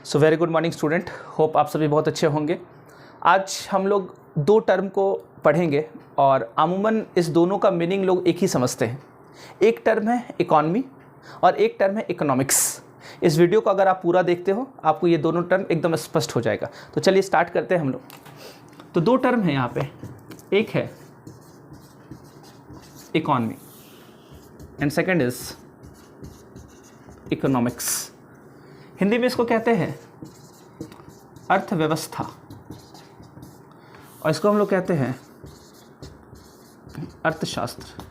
So very good morning student, hope आप सभी बहुत अच्छे होंगे। आज हम लोग दो टर्म को पढ़ेंगे और अमूमन इस दोनों का मीनिंग लोग एक ही समझते हैं। एक टर्म है इकॉनमी और एक टर्म है इकोनॉमिक्स। इस वीडियो को अगर आप पूरा देखते हो आपको ये दोनों टर्म एकदम स्पष्ट हो जाएगा। तो चलिए स्टार्ट करते हैं हम लोग। तो दो टर्म है यहाँ पे, एक है economy and second is economics. Hindi में इसको कहते हैं अर्थव्यवस्था और इसको हम लोग कहते हैं अर्थशास्त्र।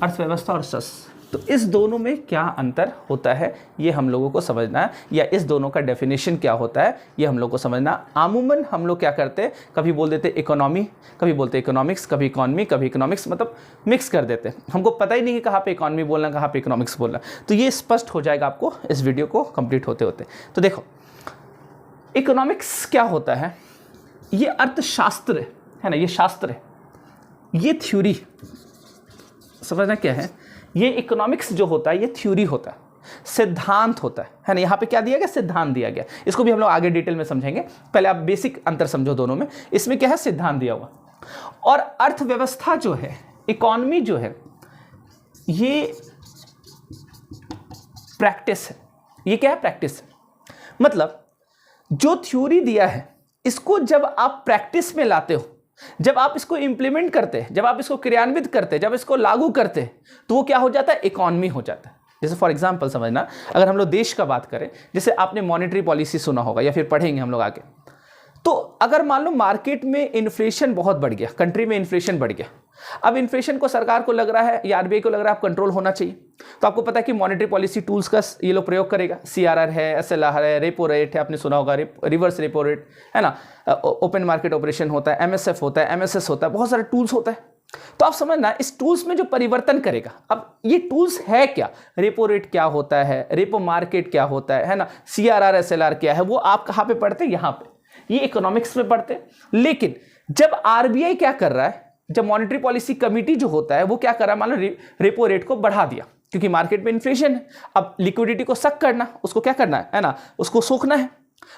अर्थव्यवस्था और शास्त्र, तो इस दोनों में क्या अंतर होता है ये हम लोगों को समझना है, या इस दोनों का डेफिनेशन क्या होता है ये हम लोग को समझना। अमूमन हम लोग क्या करते हैं, कभी बोल देते इकोनॉमी, कभी बोलते इकोनॉमिक्स, कभी इकॉनमी, कभी इकोनॉमिक्स, मतलब मिक्स कर देते हैं। हमको पता ही नहीं है कहाँ पे इकॉनमी बोलना कहाँ पे इकोनॉमिक्स बोलना। तो ये स्पष्ट हो जाएगा आपको इस वीडियो को कंप्लीट होते होते। तो देखो इकोनॉमिक्स क्या होता है, ये अर्थशास्त्र है ना, ये शास्त्र है, ये थ्योरी समझना क्या है। ये इकोनॉमिक्स जो होता है ये थ्योरी होता है, सिद्धांत होता है ना। यहाँ पे क्या दिया गया, सिद्धांत दिया गया। इसको भी हम लोग आगे डिटेल में समझेंगे, पहले आप बेसिक अंतर समझो दोनों में। इसमें क्या है, सिद्धांत दिया हुआ। और अर्थव्यवस्था जो है, इकोनॉमी जो है, ये प्रैक्टिस है। ये क्या है, प्रैक्टिस है। मतलब जो थ्योरी दिया है इसको जब आप प्रैक्टिस में लाते हो, जब आप इसको इंप्लीमेंट करते हैं, जब आप इसको क्रियान्वित करते हैं, जब इसको लागू करते हैं, तो वो क्या हो जाता है, इकॉनमी हो जाता है। जैसे फॉर एग्जांपल समझना, अगर हम लोग देश का बात करें, जैसे आपने मॉनेटरी पॉलिसी सुना होगा या फिर पढ़ेंगे हम लोग आगे। तो अगर मान लो मार्केट में इन्फ्लेशन बहुत बढ़ गया, कंट्री में इन्फ्लेशन बढ़ गया, अब इन्फ्लेशन को सरकार को लग रहा है या आरबीआई को लग रहा है अब कंट्रोल होना चाहिए, तो आपको पता है कि मॉनेटरी पॉलिसी टूल्स का ये लोग प्रयोग करेगा। सीआरआर है, एसएलआर है, रेपो रेट है, आपने सुना होगा, रिवर्स रेपो रेट है ना, ओपन मार्केट ऑपरेशन होता है, एमएसएफ होता है, एमएसएस होता है, बहुत सारे टूल्स होता है। तो आप समझना इस टूल्स में जो परिवर्तन करेगा, अब ये टूल्स है क्या, रेपो रेट क्या होता है, रेपो मार्केट क्या होता है ना, सीआरआर एसएलआर क्या है, वो आप कहाँ पे पढ़ते हैं, यहाँ पे, ये इकोनॉमिक्स में पढ़ते हैं। लेकिन जब आरबीआई क्या कर रहा है, जब मॉनेटरी पॉलिसी कमिटी जो होता है वो क्या कर रहा है, मान लो रेपो रेट को बढ़ा दिया क्योंकि मार्केट में इन्फ्लेशन है, अब लिक्विडिटी को सक करना, उसको क्या करना है ना, उसको सोखना है।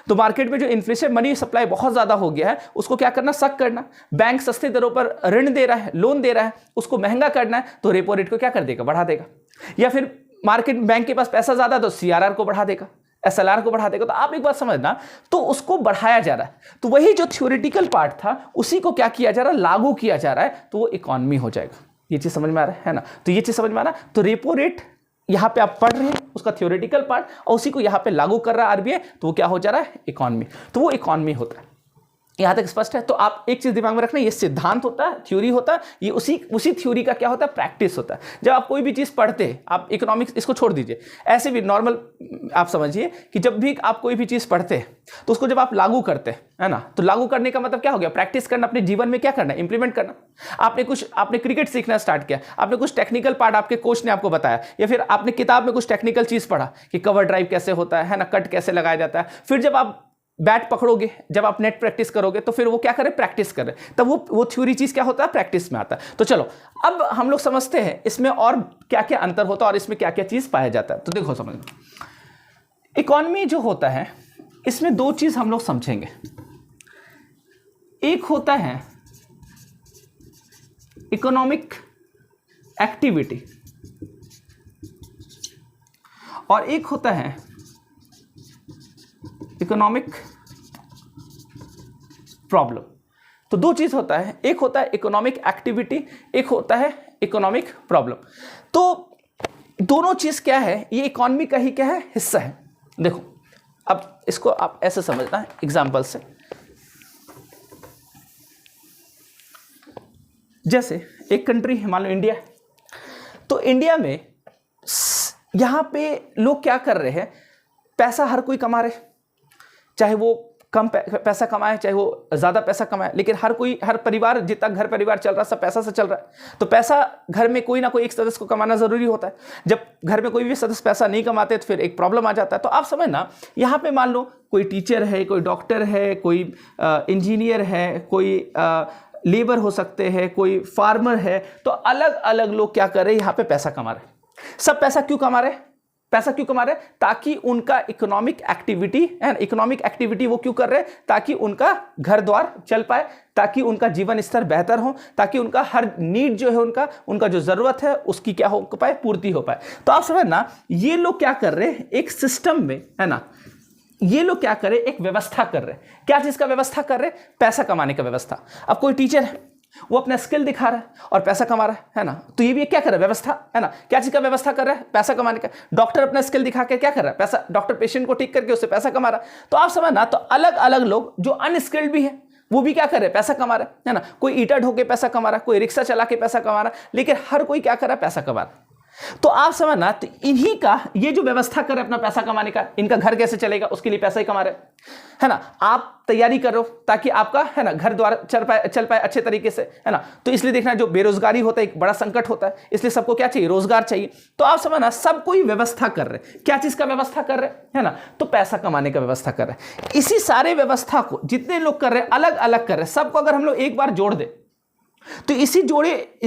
तो मार्केट में जो इन्फ्लेशन, मनी सप्लाई बहुत ज्यादा हो गया है, उसको क्या करना, सक करना। बैंक सस्ते दरों पर ऋण दे रहा है, लोन दे रहा है, उसको महंगा करना है, तो रेपो रेट को क्या कर देगा, बढ़ा देगा। या फिर मार्केट बैंक के पास पैसा ज्यादा तो सीआरआर को बढ़ा देगा, एसएलआर को बढ़ा देगा। तो आप एक बात समझना, तो उसको बढ़ाया जा रहा है। तो वही जो थ्योरेटिकल पार्ट था उसी को क्या किया जा रहा है, लागू किया जा रहा है, तो वो इकॉनमी हो जाएगा। ये चीज समझ में आ रहा है ना। तो ये चीज समझ में आ रहा है। तो रेपो रेट यहां पे आप पढ़ रहे हैं, उसका थ्योरेटिकल पार्ट, और उसी को यहां पे लागू कर रहा है आरबीआई, तो वो क्या हो जा रहा है, इकॉनमी। तो वो इकॉनमी होता है। यहां तक स्पष्ट है। तो आप एक चीज दिमाग में रखना, ये सिद्धांत होता है, थ्योरी होता है, ये उसी थ्योरी का क्या होता है, प्रैक्टिस होता है। जब आप कोई भी चीज पढ़ते हैं, आप इकोनॉमिक्स इसको छोड़ दीजिए, ऐसे भी नॉर्मल आप समझिए कि जब भी आप कोई भी चीज पढ़ते हैं तो उसको जब आप लागू करते हैं, है ना, तो लागू करने का मतलब क्या हो गया, प्रैक्टिस करना, अपने जीवन में क्या करना, इंप्लीमेंट करना। आपने क्रिकेट सीखना स्टार्ट किया, आपने कुछ टेक्निकल पार्ट आपके कोच ने आपको बताया, या फिर आपने किताब में कुछ टेक्निकल चीज पढ़ा कि कवर ड्राइव कैसे होता है ना, कट कैसे लगाया जाता है। फिर जब आप बैट पकड़ोगे, जब आप नेट प्रैक्टिस करोगे, तो फिर वो क्या करे, प्रैक्टिस करे, तब वो थ्योरी चीज क्या होता है, प्रैक्टिस में आता है। तो चलो अब हम लोग समझते हैं इसमें और क्या क्या अंतर होता है और इसमें क्या क्या चीज पाया जाता है। तो देखो समझो, इकॉनमी जो होता है इसमें दो चीज हम लोग समझेंगे। एक होता है इकोनॉमिक एक्टिविटी और एक होता है इकोनॉमिक प्रॉब्लम। तो दो चीज होता है, एक होता है इकोनॉमिक एक्टिविटी, एक होता है इकोनॉमिक प्रॉब्लम। तो दोनों चीज क्या है, ये इकोनॉमी का ही क्या है, हिस्सा है। देखो अब इसको आप ऐसे समझना है एग्जांपल से। जैसे एक कंट्री है, मान लो इंडिया, तो इंडिया में यहां पे लोग क्या कर रहे हैं, पैसा हर कोई कमा रहे, चाहे वो कम पैसा कमाए चाहे वो ज़्यादा पैसा कमाए, लेकिन हर परिवार, जितना घर परिवार चल रहा है सब पैसा से चल रहा है। तो पैसा घर में कोई ना कोई एक सदस्य को कमाना ज़रूरी होता है। जब घर में कोई भी सदस्य पैसा नहीं कमाते तो फिर एक प्रॉब्लम आ जाता है। तो आप समझना, यहाँ पे मान लो कोई टीचर है, कोई डॉक्टर है, कोई इंजीनियर है, कोई लेबर हो सकते हैं, कोई फार्मर है, तो अलग अलग लोग क्या कर रहे हैं, यहाँ पे पैसा कमा रहे हैं। सब पैसा क्यों कमा रहे हैं? पैसा क्यों कमा रहे हैं? ताकि उनका इकोनॉमिक एक्टिविटी है, इकोनॉमिक एक्टिविटी वो क्यों कर रहे हैं? ताकि उनका घर द्वार चल पाए, ताकि उनका जीवन स्तर बेहतर हो, ताकि उनका हर नीड जो है उनका जो जरूरत है उसकी क्या हो पाए, पूर्ति हो पाए। तो आप समझ ना, ये लोग क्या कर रहे हैं एक सिस्टम में, है ना, ये लोग क्या कर रहे हैं एक व्यवस्था कर रहे हैं। क्या चीज का व्यवस्था कर रहे हैं? पैसा कमाने का व्यवस्था। अब कोई टीचर है, वो अपना स्किल दिखा रहा है और पैसा कमा रहा है ना, तो ये भी क्या कर रहा है? व्यवस्था, है ना। क्या चीज का व्यवस्था कर रहा है? पैसा कमाने का। डॉक्टर अपना स्किल दिखा के क्या कर रहा है? पैसा, डॉक्टर पेशेंट को ठीक करके उससे पैसा कमा रहा है। तो आप समझ ना, तो अलग अलग लोग जो अनस्किल्ड भी है वो भी क्या कर रहे हैं? पैसा कमा रहा है ना। कोई ईटा ढोके पैसा कमा रहा है, कोई रिक्शा चला के पैसा कमा रहा है, लेकिन हर कोई क्या कर रहा है? पैसा कमा रहा है। तो आप समझना, तो इन्हीं का ये जो व्यवस्था कर रहे अपना पैसा कमाने का, इनका घर कैसे चलेगा उसके लिए पैसा ही कमा रहे, है ना। आप तैयारी करो ताकि आपका, है ना, घर द्वार चल पाए अच्छे तरीके से, है ना। तो इसलिए देखना, जो बेरोजगारी होता है एक बड़ा संकट होता है, इसलिए सबको क्या चाहिए? रोजगार चाहिए। तो आप समझना, सब कोई व्यवस्था कर रहे। क्या चीज का व्यवस्था कर रहे है ना? तो पैसा कमाने का व्यवस्था कर रहे। इसी सारे व्यवस्था को जितने लोग कर रहे हैं, अलग अलग कर रहे हैं, सबको अगर हम लोग एक बार जोड़ दे तो इस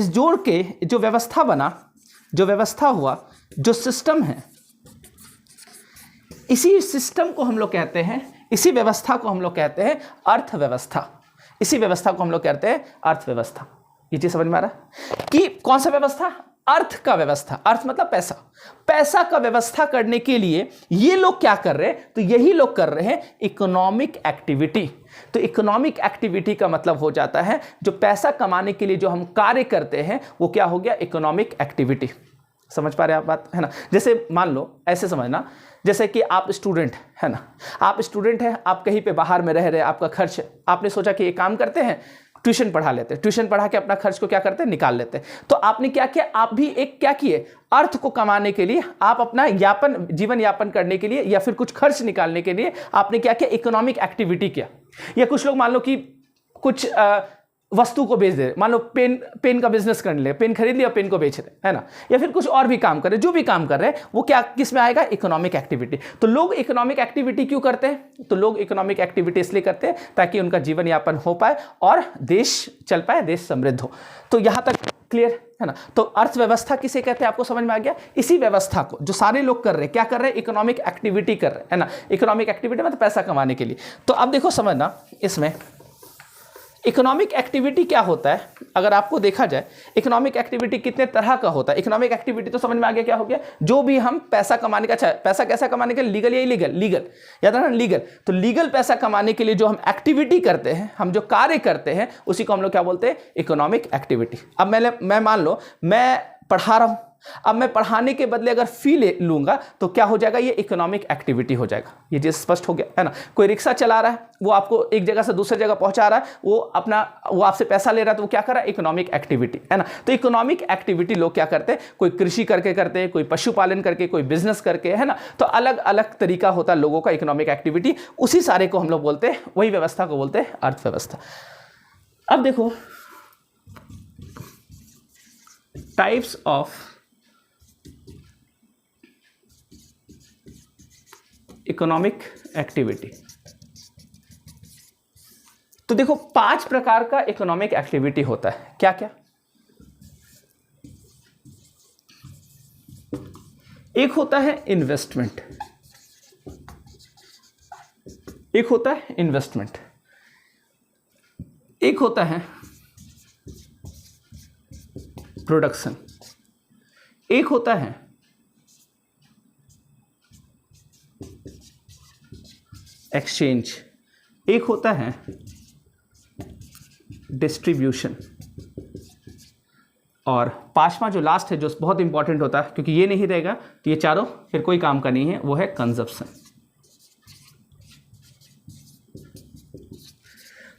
जोड़ के जो व्यवस्था बना, जो व्यवस्था हुआ, जो सिस्टम है, इसी सिस्टम को हम लोग कहते हैं, इसी व्यवस्था को हम लोग कहते हैं अर्थव्यवस्था। इसी व्यवस्था को हम लोग कहते हैं अर्थव्यवस्था। ये चीज समझ में आ रहा है कि कौन सा व्यवस्था? अर्थ का व्यवस्था। अर्थ मतलब पैसा। पैसा का व्यवस्था करने के लिए ये लोग क्या कर रहे हैं? तो यही लोग कर रहे हैं इकोनॉमिक एक्टिविटी। तो इकोनॉमिक एक्टिविटी का मतलब हो जाता है जो पैसा कमाने के लिए जो हम कार्य करते हैं वो क्या हो गया? Economic activity. समझ पा रहे हैं आप बात, है ना। जैसे मान लो, ऐसे समझना, जैसे कि आप स्टूडेंट है ना, आप स्टूडेंट हैं, आप कहीं पे बाहर में रह रहे हैं, आपका खर्च, आपने सोचा कि एक काम करते हैं, ट्यूशन पढ़ा लेते हैं, ट्यूशन पढ़ा के अपना खर्च को क्या करते हैं? निकाल लेते हैं। तो आपने क्या किया? आप भी एक क्या किए? अर्थ को कमाने के लिए, आप अपना जीवन यापन करने के लिए या फिर कुछ खर्च निकालने के लिए आपने क्या किया? इकोनॉमिक एक्टिविटी किया। या कुछ लोग मान लो कि कुछ वस्तु को बेच दे, मान लो पेन का बिजनेस करने लगे, पेन खरीद लिया, पेन को बेच रहे, है ना। या फिर कुछ और भी काम कर रहे, जो भी काम कर रहे हैं वो क्या किस में आएगा? Economic activity. तो लोग इकोनॉमिक एक्टिविटी क्यों करते हैं? तो लोग इकोनॉमिक एक्टिविटी इसलिए करते हैं ताकि उनका जीवन यापन हो पाए और देश चल पाए, देश समृद्ध हो। तो यहां तक क्लियर है ना। तो अर्थव्यवस्था किसे कहते हैं? आपको समझ में आ गया। इसी व्यवस्था को जो सारे लोग कर रहे हैं, क्या कर रहे हैं? इकोनॉमिक एक्टिविटी कर रहे हैं, है ना। इकोनॉमिक एक्टिविटी मतलब पैसा कमाने के लिए। तो अब देखो समझना, इसमें इकोनॉमिक एक्टिविटी क्या होता है? अगर आपको देखा जाए, इकोनॉमिक एक्टिविटी कितने तरह का होता है। इकोनॉमिक एक्टिविटी तो समझ में आ गया क्या हो गया? जो भी हम पैसा कमाने का, पैसा कैसा कमाने के लिए? लीगल या इलीगल? लीगल, याद रखना, लीगल। तो लीगल पैसा कमाने के लिए जो हम एक्टिविटी करते हैं, हम जो कार्य करते हैं, उसी को हम लोग क्या बोलते हैं? Economic activity. अब मैं मान लो मैं पढ़ा रहा हूं, अब मैं पढ़ाने के बदले अगर फी ले लूंगा तो क्या हो जाएगा? ये इकोनॉमिक एक्टिविटी हो जाएगा। ये चीज स्पष्ट हो गया, है ना। कोई रिक्शा चला रहा है, वो आपको एक जगह से दूसरी जगह पहुंचा रहा है, वो आपसे पैसा ले रहा है, तो वो क्या कर रहा है? इकोनॉमिक एक्टिविटी, है ना। तो इकोनॉमिक एक्टिविटी लोग क्या करते हैं? कोई कृषि करके करते हैं, कोई पशुपालन करके, कोई बिजनेस करके, है ना। तो अलग अलग तरीका होता है लोगों का इकोनॉमिक एक्टिविटी। उसी सारे को हम लोग बोलते हैं, वही व्यवस्था को बोलते हैं अर्थव्यवस्था। अब देखो टाइप्स ऑफ इकोनॉमिक एक्टिविटी। तो देखो 5 प्रकार का इकोनॉमिक एक्टिविटी होता है। क्या क्या? एक होता है इन्वेस्टमेंट, एक होता है इन्वेस्टमेंट, एक होता है प्रोडक्शन, एक होता है एक्सचेंज, एक होता है डिस्ट्रीब्यूशन, और 5वां जो लास्ट है, जो बहुत इंपॉर्टेंट होता है, क्योंकि ये नहीं रहेगा तो ये चारों फिर कोई काम का नहीं है, वो है कंजप्शन।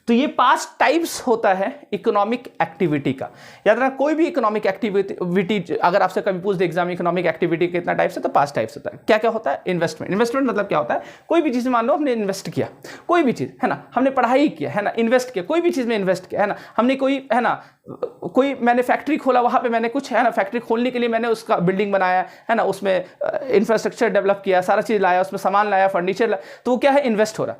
तो ये 5 टाइप्स होता है इकोनॉमिक एक्टिविटी का। याद रखना, कोई भी इकोनॉमिक एक्टिविटी अगर आपसे कभी पूछ दे एग्जाम, इकोनॉमिक एक्टिविटी कितना टाइप्स है, तो 5 टाइप्स होता है। क्या क्या होता है? इन्वेस्टमेंट। इन्वेस्टमेंट मतलब क्या होता है? कोई भी चीज मान लो हमने इन्वेस्ट किया, कोई भी चीज, है ना, हमने पढ़ाई किया, है ना, इन्वेस्ट किया, कोई भी चीज में इन्वेस्ट किया, है ना। हमने कोई, है ना, कोई मैंने फैक्ट्री खोला, वहां पे मैंने कुछ, है ना, फैक्ट्री खोलने के लिए मैंने उसका बिल्डिंग बनाया, है ना, उसमें इंफ्रास्ट्रक्चर डेवलप किया, सारा चीज लाया, उसमें सामान लाया, फर्नीचर लाया, तो वो क्या है? इन्वेस्ट हो रहा।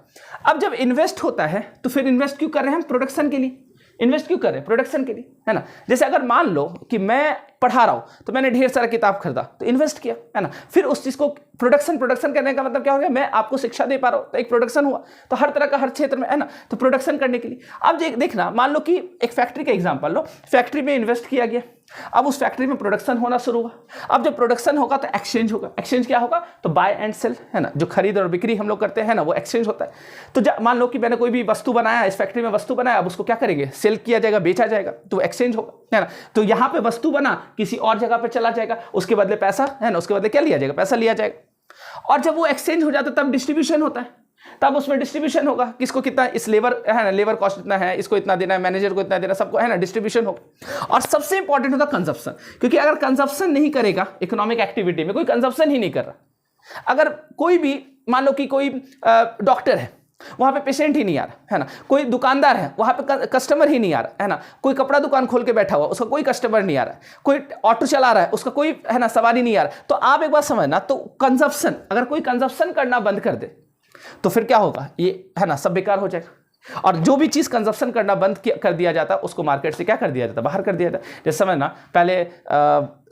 अब जब इन्वेस्ट होता है तो फिर इन्वेस्ट क्यों कर रहे हैं हम? प्रोडक्शन के लिए। इन्वेस्ट क्यों कर रहे हैं? प्रोडक्शन के लिए, है ना। जैसे अगर मान लो कि मैं पढ़ा रहा हूं तो मैंने ढेर सारा किताब खरीदा तो इन्वेस्ट किया, है ना। फिर उस चीज को प्रोडक्शन करने का मतलब क्या हो गया? मैं आपको शिक्षा दे पा रहा हूं तो एक प्रोडक्शन हुआ। तो हर तरह का हर क्षेत्र में, है ना, तो प्रोडक्शन करने के लिए अब देखना, मान लो कि एक फैक्ट्री का एग्जांपल लो, फैक्ट्री में इन्वेस्ट किया गया, अब उस फैक्ट्री में प्रोडक्शन होना शुरू हुआ। अब जब प्रोडक्शन होगा तो एक्सचेंज होगा। एक्सचेंज क्या होगा? तो बाय एंड सेल, है ना, जो खरीद और बिक्री हम लोग करते हैं ना, वो एक्सचेंज होता है। तो मान लो कि मैंने कोई भी वस्तु बनाया, इस फैक्ट्री में वस्तु बनाया, अब उसको क्या करेंगे? सेल किया जाएगा, बेचा जाएगा, तो एक्सचेंज होगा, है ना। तो यहां पे वस्तु बना, किसी और जगह पे चला जाएगा, उसके बदले पैसा, है ना, उसके बदले क्या लिया जाएगा? पैसा लिया जाएगा। और जब वो एक्सचेंज हो जाता है तब डिस्ट्रीब्यूशन होता है, तब उसमें डिस्ट्रीब्यूशन होगा, किसको कितना, इस लेबर, है ना, लेबर कॉस्ट इतना है, इसको इतना देना है, मैनेजर को इतना देना, सबको, है ना, डिस्ट्रीब्यूशन होगा। और सबसे इंपॉर्टेंट होता है कंजप्शन, क्योंकि अगर कंजप्शन नहीं करेगा इकोनॉमिक एक्टिविटी में, कोई कंजप्शन ही नहीं कर रहा, अगर कोई भी, मान लो कि कोई डॉक्टर है, वहां पे पेशेंट ही नहीं आ रहा, है ना, कोई दुकानदार है, वहां पे कस्टमर ही नहीं आ रहा, है ना, कोई कपड़ा दुकान खोल के बैठा हुआ, उसका कोई कस्टमर नहीं आ रहा, कोई ऑटो चला रहा है, उसका कोई, है ना, सवारी नहीं आ रहा, तो आप एक बात समझना, तो कंजप्शन, अगर कोई कंजप्शन करना बंद कर दे तो फिर क्या होगा? ये, है ना, सब बेकार हो जाएगा। और जो भी चीज कंजप्शन करना बंद कर दिया जाता है उसको मार्केट से क्या कर दिया जाता है? बाहर कर दिया जाता है। जैसे समझना, पहले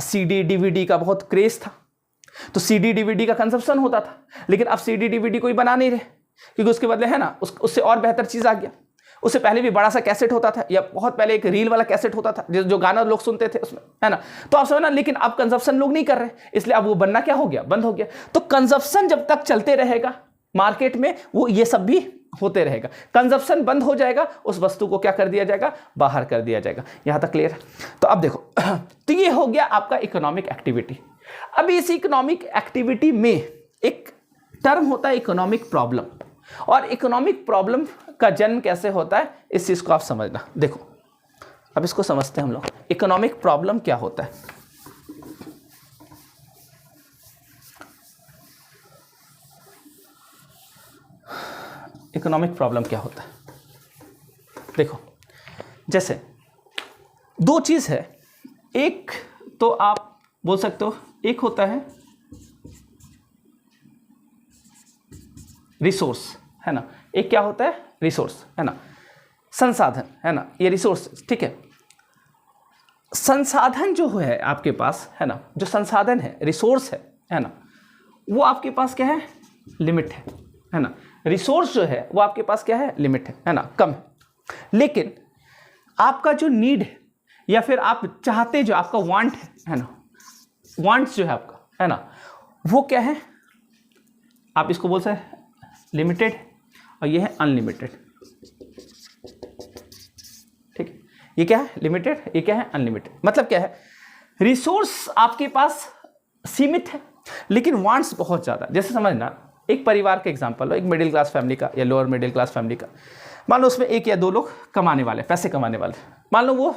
सीडी डीवीडी का बहुत क्रेज था, तो सीडी डीवीडी का कंजप्शन होता था, लेकिन अब सीडी डीवीडी कोई बना नहीं रहे, क्योंकि उसके बदले, है ना, उससे और बेहतर चीज आ गया। उससे पहले भी बड़ा सा कैसेट होता था, या बहुत पहले एक रील वाला कैसेट होता था, जो गाना लोग सुनते थे उसमें, है ना। तो आप समझना, लेकिन अब कंजप्शन लोग नहीं कर रहे, इसलिए अब वो बनना क्या हो गया? बंद हो गया। तो कंजप्शन जब तक चलते रहेगा मार्केट में, वो ये सब भी होते रहेगा। कंजप्शन बंद हो जाएगा, उस वस्तु को क्या कर दिया जाएगा? बाहर कर दिया जाएगा। यहां तक क्लियर है? तो अब देखो, तो ये हो गया आपका इकोनॉमिक एक्टिविटी। अब इस इकोनॉमिक एक्टिविटी में एक टर्म होता है इकोनॉमिक प्रॉब्लम, और इकोनॉमिक प्रॉब्लम का जन्म कैसे होता है इस चीज को आप समझना। देखो, अब इसको समझते हैं हम लोग, इकोनॉमिक प्रॉब्लम क्या होता है। इकोनॉमिक प्रॉब्लम क्या होता है? देखो, जैसे दो चीज है, एक तो आप बोल सकते हो, एक होता है रिसोर्स, है ना, एक क्या होता है? रिसोर्स, है ना, संसाधन, है ना, ये रिसोर्स, ठीक है। संसाधन जो है आपके पास, है ना, जो संसाधन है, रिसोर्स है ना, वो आपके पास क्या है? लिमिट है ना। रिसोर्स जो है वो आपके पास क्या है? लिमिट है ना, कम है। लेकिन आपका जो नीड है, या फिर आप चाहते, जो आपका वांट है ना, वांट्स जो है आपका, है ना, वो क्या है? आप इसको बोल सकते हैं लिमिटेड, और ये है अनलिमिटेड, ठीक है। ये क्या है? लिमिटेड, ये क्या है? अनलिमिटेड। मतलब क्या है? रिसोर्स आपके पास सीमित है, लेकिन वांट्स बहुत ज्यादा। जैसे समझना, एक परिवार का एग्जांपल लो, एक मिडिल क्लास फैमिली का या लोअर मिडिल क्लास फैमिली का। मान लो उसमें एक या दो लोग कमाने वाले, पैसे कमाने वाले, मान लो वो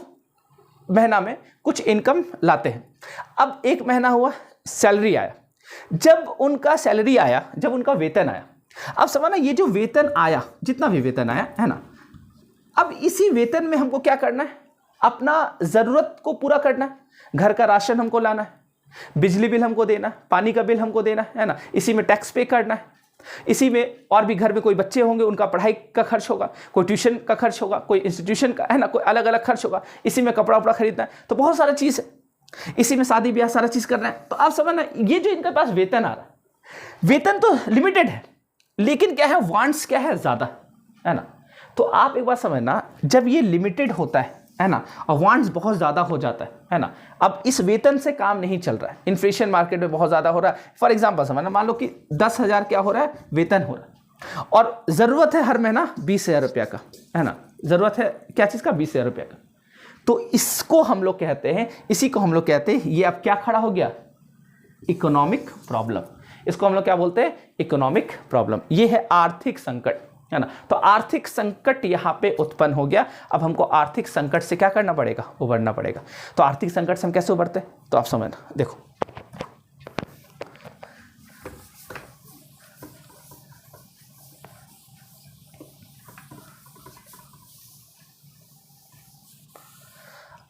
महीना में कुछ इनकम लाते हैं। अब एक महीना हुआ, सैलरी आया, जब उनका सैलरी आया, जब उनका वेतन आया, अब समझना, ये जो वेतन आया, जितना भी वेतन आया, है ना, अब इसी वेतन में हमको क्या करना है? अपना जरूरत को पूरा करना है। घर का राशन हमको लाना है, बिजली बिल हमको देना, पानी का बिल हमको देना है ना, इसी में टैक्स पे करना है, इसी में और भी घर में कोई बच्चे होंगे, उनका पढ़ाई का खर्च होगा, कोई ट्यूशन का खर्च होगा, कोई इंस्टीट्यूशन का, है ना, कोई अलग अलग खर्च होगा, इसी में कपड़ा उपड़ा खरीदना है, तो बहुत सारा चीज़ है, इसी में शादी ब्याह सारा चीज़ करना है। तो आप समझना, ये जो इनके पास वेतन आ रहा है, वेतन तो लिमिटेड है, लेकिन क्या है? वांट्स क्या है? ज़्यादा, है ना। तो आप एक बात समझना, जब ये लिमिटेड होता है ना, और वांट्स बहुत ज़्यादा हो जाता है ना, अब इस वेतन से काम नहीं चल रहा है, इन्फ्लेशन मार्केट में बहुत ज़्यादा हो रहा है। फॉर एग्जांपल समझना, मान लो कि 10,000 क्या हो रहा है? वेतन हो रहा है, और ज़रूरत है हर महीना 20,000 रुपया का, है ना, ज़रूरत है क्या चीज़ का? 20,000 रुपया का। तो इसको हम लोग कहते हैं, इसी को हम लोग कहते हैं, ये अब क्या खड़ा हो गया? Economic problem. इसको हम लोग क्या बोलते हैं? Economic problem. ये है आर्थिक संकट, है ना। तो आर्थिक संकट यहां पे उत्पन्न हो गया। अब हमको आर्थिक संकट से क्या करना पड़ेगा? उबरना पड़ेगा। तो आर्थिक संकट से हम कैसे उबरते हैं? तो आप समझना, देखो,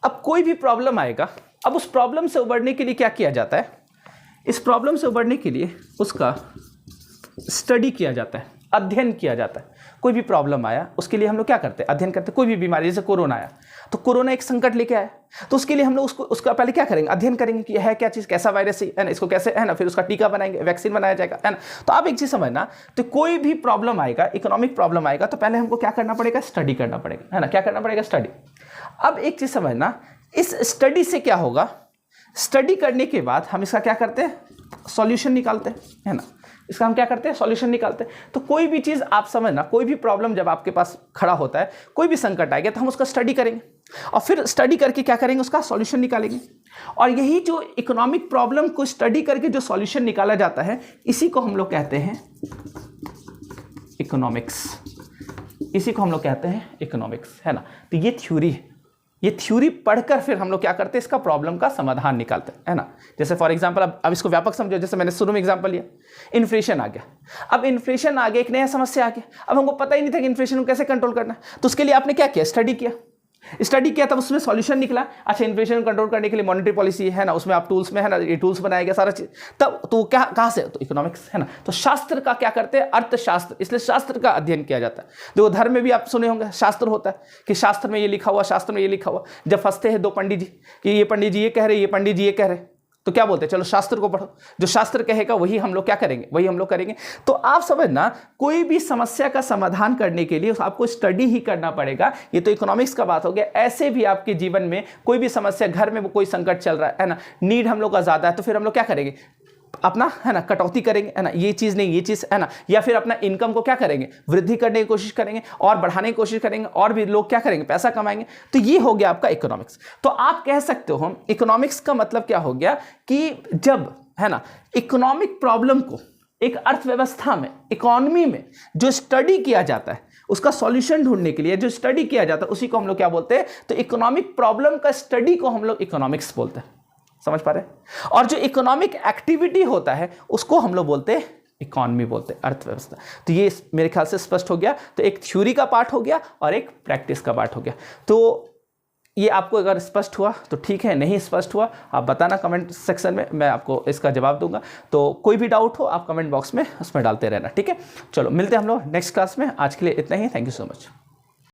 अब कोई भी प्रॉब्लम आएगा, अब उस प्रॉब्लम से उबरने के लिए क्या किया जाता है? इस प्रॉब्लम से उबरने के लिए उसका स्टडी किया जाता है, अध्ययन किया जाता है। कोई भी प्रॉब्लम आया उसके लिए हम लोग क्या करते हैं, अध्ययन करते हैं। कोई भी बीमारी जैसे कोरोना आया तो कोरोना एक संकट लेके आया, तो उसके लिए हम लोग उसका पहले क्या करेंगे, अध्ययन करेंगे कि है क्या चीज़, कैसा वायरस है ना, इसको कैसे है ना, फिर उसका टीका बनाएंगे, वैक्सीन बनाया जाएगा, है ना। तो आप एक चीज़ समझना, तो कोई भी प्रॉब्लम आएगा, इकोनॉमिक प्रॉब्लम आएगा, तो पहले हमको क्या करना पड़ेगा, स्टडी करना पड़ेगा, है ना। क्या करना पड़ेगा, स्टडी। अब एक चीज़ समझना, इस स्टडी से क्या होगा, स्टडी करने के बाद हम इसका क्या करते हैं, सॉल्यूशन निकालते हैं, है ना। इसका हम क्या करते हैं, सॉल्यूशन निकालते हैं। तो कोई भी चीज़ आप समझना, कोई भी प्रॉब्लम जब आपके पास खड़ा होता है, कोई भी संकट आएगा, तो हम उसका स्टडी करेंगे और फिर स्टडी करके क्या करेंगे, उसका सॉल्यूशन निकालेंगे। और यही जो इकोनॉमिक प्रॉब्लम को स्टडी करके जो सॉल्यूशन निकाला जाता है, इसी को हम लोग कहते हैं इकोनॉमिक्स। इसी को हम लोग कहते हैं इकोनॉमिक्स, है ना। तो ये थ्योरी है, ये थ्योरी पढ़कर फिर हम लोग क्या करते हैं, इसका प्रॉब्लम का समाधान निकालते हैं, है ना। जैसे फॉर एग्जांपल अब इसको व्यापक समझो, जैसे मैंने शुरू में एग्जांपल लिया, इन्फ्लेशन आ गया। अब इन्फ्लेशन आ गया, एक नया समस्या आ गया। अब हमको पता ही नहीं था कि इन्फ्लेशन को कैसे कंट्रोल करना है, तो उसके लिए आपने क्या किया, स्टडी किया, तब उसमें सॉल्यूशन निकला। अच्छा, इन्फ्लेशन कंट्रोल करने के लिए मॉनेटरी पॉलिसी है ना, उसमें आप टूल्स में है ना, ये टूल्स बनाया गया सारा चीज, तब तो क्या कहाँ से, तो इकोनॉमिक्स, है ना। तो शास्त्र का क्या करते हैं, अर्थशास्त्र, इसलिए शास्त्र का अध्ययन किया जाता है। देखो धर्म में भी आप सुने होंगे, शास्त्र होता है कि शास्त्र में ये लिखा हुआ, शास्त्र में ये लिखा हुआ। जब फंसते हैं दो पंडित जी कि ये पंडित जी ये कह रहे, ये पंडित जी ये कह रहे, तो क्या बोलते हैं, चलो शास्त्र को पढ़ो, जो शास्त्र कहेगा वही हम लोग क्या करेंगे, वही हम लोग करेंगे। तो आप समझना, कोई भी समस्या का समाधान करने के लिए आपको स्टडी ही करना पड़ेगा। ये तो इकोनॉमिक्स का बात हो गया। ऐसे भी आपके जीवन में कोई भी समस्या, घर में कोई संकट चल रहा है ना, नीड हम लोग का ज़्यादा है, तो फिर हम लोग क्या करेंगे, अपना है ना कटौती करेंगे, है ना, ये चीज़ नहीं ये चीज़, है ना, या फिर अपना इनकम को क्या करेंगे, वृद्धि करने की कोशिश करेंगे और बढ़ाने की कोशिश करेंगे, और भी लोग क्या करेंगे, पैसा कमाएंगे। तो ये हो गया आपका इकोनॉमिक्स। तो आप कह सकते हो इकोनॉमिक्स का मतलब क्या हो गया कि जब है ना इकोनॉमिक प्रॉब्लम को एक अर्थव्यवस्था में, इकोनॉमी में जो स्टडी किया जाता है, उसका सॉल्यूशन ढूंढने के लिए जो स्टडी किया जाता है, उसी को हम लोग क्या बोलते हैं, तो इकोनॉमिक प्रॉब्लम का स्टडी को हम लोग इकोनॉमिक्स बोलते हैं। समझ पा रहे हैं। और जो इकोनॉमिक एक्टिविटी होता है उसको हम लोग बोलते हैं इकोनॉमी, बोलते हैं अर्थव्यवस्था। तो ये मेरे ख्याल से स्पष्ट हो गया। तो एक थ्योरी का पार्ट हो गया और एक प्रैक्टिस का पार्ट हो गया। तो ये आपको अगर स्पष्ट हुआ तो ठीक है, नहीं स्पष्ट हुआ आप बताना कमेंट सेक्शन में, मैं आपको इसका जवाब दूंगा। तो कोई भी डाउट हो आप कमेंट बॉक्स में उसमें डालते रहना, ठीक है। चलो मिलते हैं हम लोग नेक्स्ट क्लास में। आज के लिए इतना ही, थैंक यू सो मच।